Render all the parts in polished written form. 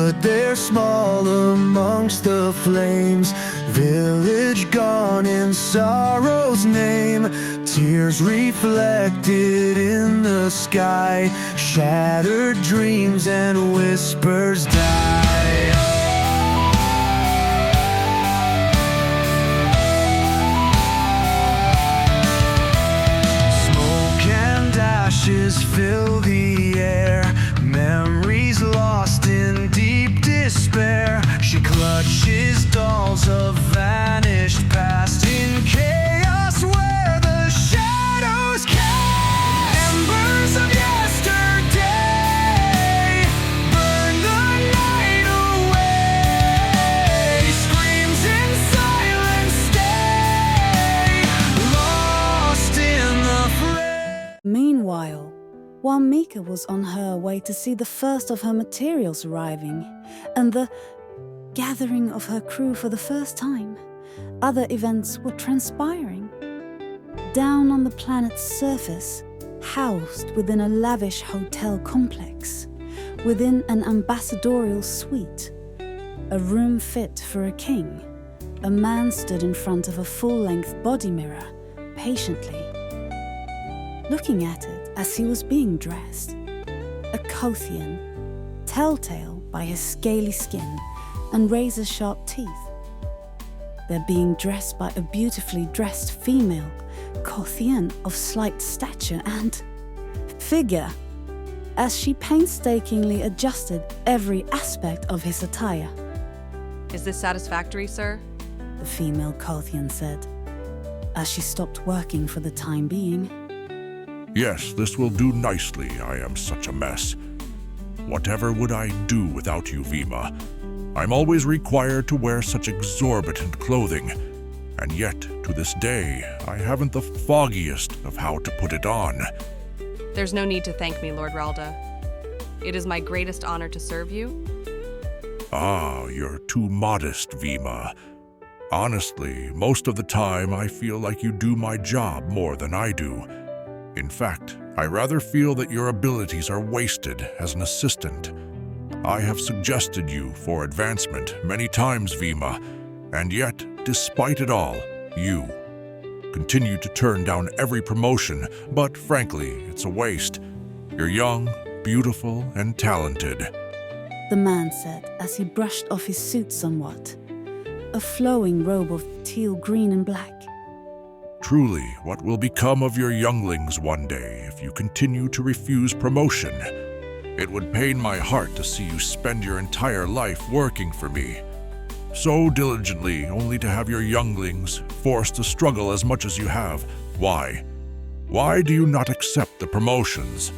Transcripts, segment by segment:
stood there small amongst the flames, village gone in sorrow's name. Tears reflected in the sky, shattered dreams and whispers die. Smoke and ashes fill the air, memories lost in deep despair. She clutches dolls of vanished past in chaos where the shadows cast. Embers of yesterday burn the night away. Screams in silence stay lost in the fray. Meanwhile, while Mika was on her way to see the first of her materials arriving and the gathering of her crew for the first time, other events were transpiring. Down on the planet's surface, housed within a lavish hotel complex, within an ambassadorial suite, a room fit for a king, a man stood in front of a full-length body mirror, patiently looking at it as he was being dressed. A Kothian, telltale by his scaly skin and razor-sharp teeth. They're being dressed by a beautifully dressed female, Kothian of slight stature and figure, as she painstakingly adjusted every aspect of his attire. Is this satisfactory, sir? The female Kothian said, as she stopped working for the time being. Yes, this will do nicely. I am such a mess. Whatever would I do without you, Vima? I'm always required to wear such exorbitant clothing, and yet, to this day, I haven't the foggiest of how to put it on. There's no need to thank me, Lord Ralda. It is my greatest honor to serve you. Ah, you're too modest, Vima. Honestly, most of the time I feel like you do my job more than I do. In fact, I rather feel that your abilities are wasted as an assistant. I have suggested you for advancement many times, Vima, and yet, despite it all, you continue to turn down every promotion, but frankly, it's a waste. You're young, beautiful, and talented. The man said as he brushed off his suit somewhat, a flowing robe of teal green and black. Truly, what will become of your younglings one day if you continue to refuse promotion? It would pain my heart to see you spend your entire life working for me so diligently, only to have your younglings forced to struggle as much as you have. Why? Why do you not accept the promotions?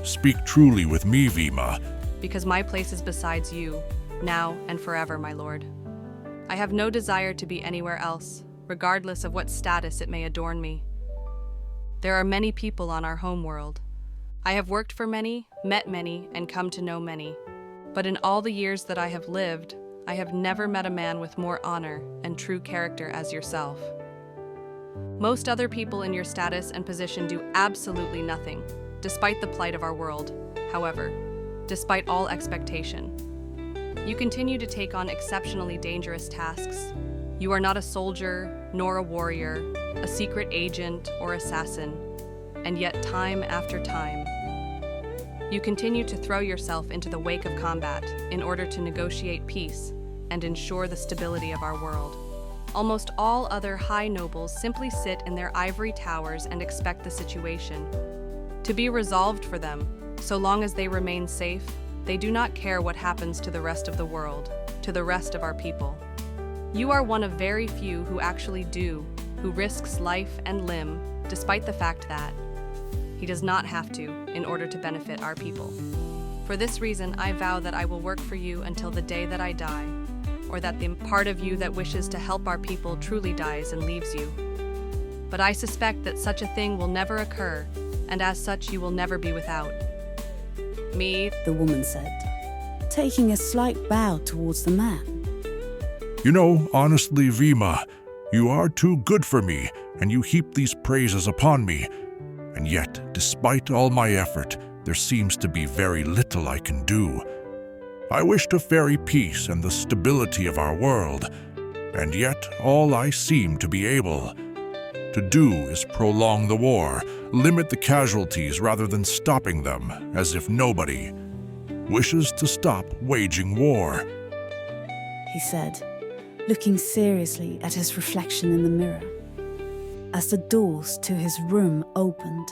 Speak truly with me, Vima. Because my place is besides you, now and forever, my lord. I have no desire to be anywhere else, regardless of what status it may adorn me. There are many people on our home world. I have worked for many, met many, and come to know many. But in all the years that I have lived, I have never met a man with more honor and true character as yourself. Most other people in your status and position do absolutely nothing, despite the plight of our world. However, despite all expectation, you continue to take on exceptionally dangerous tasks. You are not a soldier, nor a warrior, a secret agent or assassin, and yet time after time, you continue to throw yourself into the wake of combat in order to negotiate peace and ensure the stability of our world. Almost all other high nobles simply sit in their ivory towers and expect the situation to be resolved for them. So long as they remain safe, they do not care what happens to the rest of the world, to the rest of our people. You are one of very few who actually do, who risks life and limb, despite the fact that he does not have to in order to benefit our people. For this reason, I vow that I will work for you until the day that I die, or that the part of you that wishes to help our people truly dies and leaves you. But I suspect that such a thing will never occur, and as such you will never be without me, the woman said, taking a slight bow towards the man. You know, honestly, Vima, you are too good for me, and you heap these praises upon me. And yet, despite all my effort, there seems to be very little I can do. I wish to ferry peace and the stability of our world, and yet all I seem to be able to do is prolong the war, limit the casualties rather than stopping them, as if nobody wishes to stop waging war. He said, looking seriously at his reflection in the mirror, as the doors to his room opened,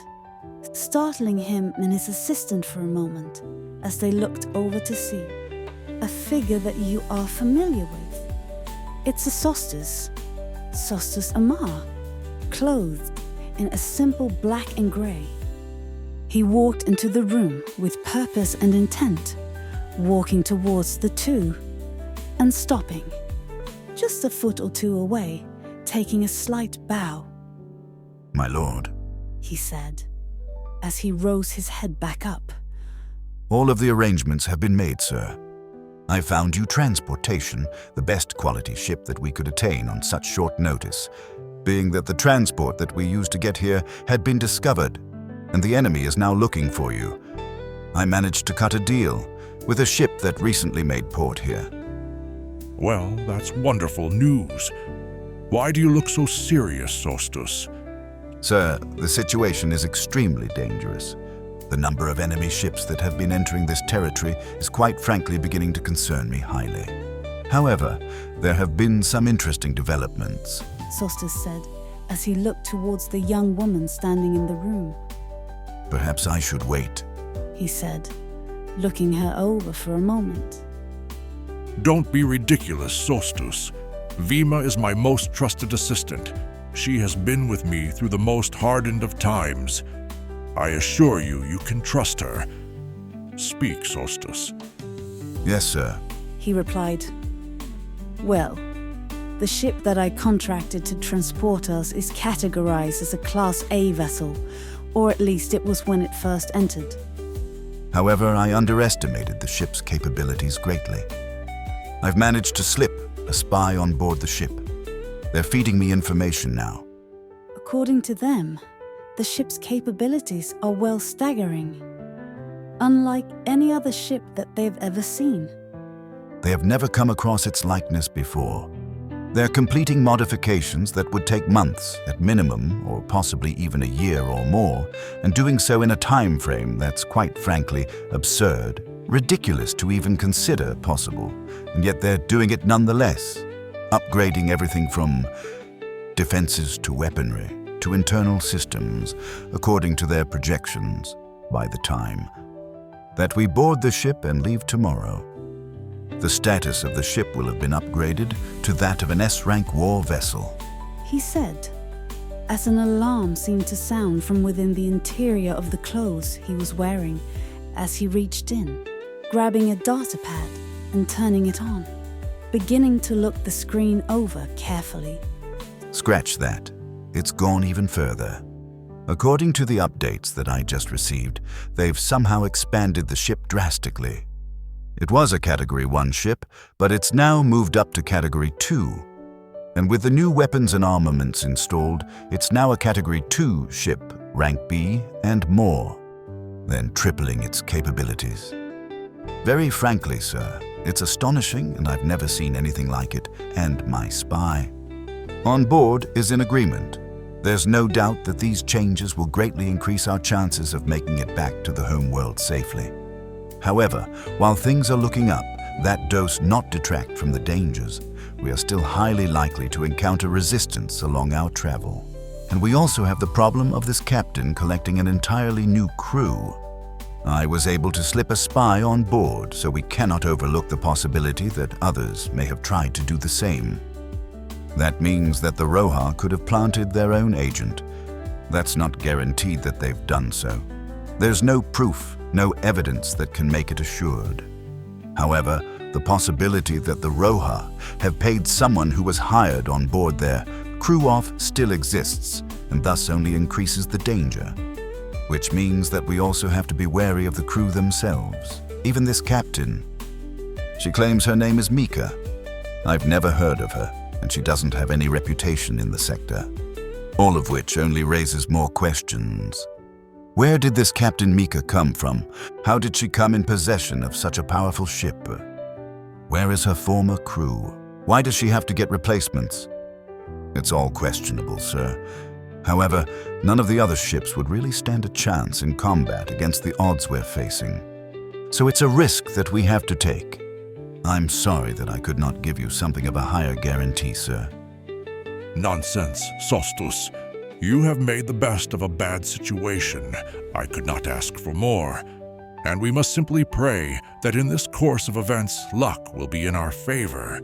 startling him and his assistant for a moment as they looked over to see a figure that you are familiar with. It's a Sostus Amar, clothed in a simple black and grey. He walked into the room with purpose and intent, walking towards the two and stopping, just a foot or two away, taking a slight bow. My lord, He said, as he rose his head back up. all of the arrangements have been made, sir. I found you transportation, the best quality ship that we could attain on such short notice, being that the transport that we used to get here had been discovered, and the enemy is now looking for you. I managed to cut a deal with a ship that recently made port here. Well, that's wonderful news. Why do you look so serious, Sostus? Sir, the situation is extremely dangerous. The number of enemy ships that have been entering this territory is quite frankly beginning to concern me highly. However, there have been some interesting developments. Sostus said, as he looked towards the young woman standing in the room. Perhaps I should wait. He said, looking her over for a moment. Don't be ridiculous, Sostus. Vima is my most trusted assistant. She has been with me through the most hardened of times. I assure you, you can trust her. Speak, Sostus. Yes, sir. He replied, well, the ship that I contracted to transport us is categorized as a Class A vessel, or at least it was when it first entered. However, I underestimated the ship's capabilities greatly. I've managed to slip a spy on board the ship. They're feeding me information now. According to them, the ship's capabilities are well staggering, unlike any other ship that they've ever seen. They have never come across its likeness before. They're completing modifications that would take months at minimum, or possibly even a year or more, and doing so in a time frame that's quite frankly absurd, ridiculous to even consider possible, and yet they're doing it nonetheless, upgrading everything from defenses to weaponry to internal systems, according to their projections, by the time that we board the ship and leave tomorrow. The status of the ship will have been upgraded to that of an S-rank war vessel. He said, as an alarm seemed to sound from within the interior of the clothes he was wearing as he reached in, grabbing a data pad and turning it on, beginning to look the screen over carefully. Scratch that. It's gone even further. According to the updates that I just received, they've somehow expanded the ship drastically. It was a Category 1 ship, but it's now moved up to Category 2. And with the new weapons and armaments installed, it's now a Category 2 ship, Rank B and more, then tripling its capabilities. Very frankly, sir, it's astonishing and I've never seen anything like it, and my spy on board is in agreement. There's no doubt that these changes will greatly increase our chances of making it back to the home world safely. However, while things are looking up, that does not detract from the dangers. We are still highly likely to encounter resistance along our travel. And we also have the problem of this captain collecting an entirely new crew. I was able to slip a spy on board, so we cannot overlook the possibility that others may have tried to do the same. That means that the Roja could have planted their own agent. That's not guaranteed that they've done so. There's no proof, no evidence that can make it assured. However, the possibility that the Roja have paid someone who was hired on board their crew off still exists, and thus only increases the danger. Which means that we also have to be wary of the crew themselves, even this captain. She claims her name is Mika. I've never heard of her, and she doesn't have any reputation in the sector. All of which only raises more questions. Where did this Captain Mika come from? How did she come in possession of such a powerful ship? Where is her former crew? Why does she have to get replacements? It's all questionable, sir. However, none of the other ships would really stand a chance in combat against the odds we're facing. So it's a risk that we have to take. I'm sorry that I could not give you something of a higher guarantee, sir. Nonsense, Sostus. You have made the best of a bad situation. I could not ask for more. And we must simply pray that in this course of events, luck will be in our favor.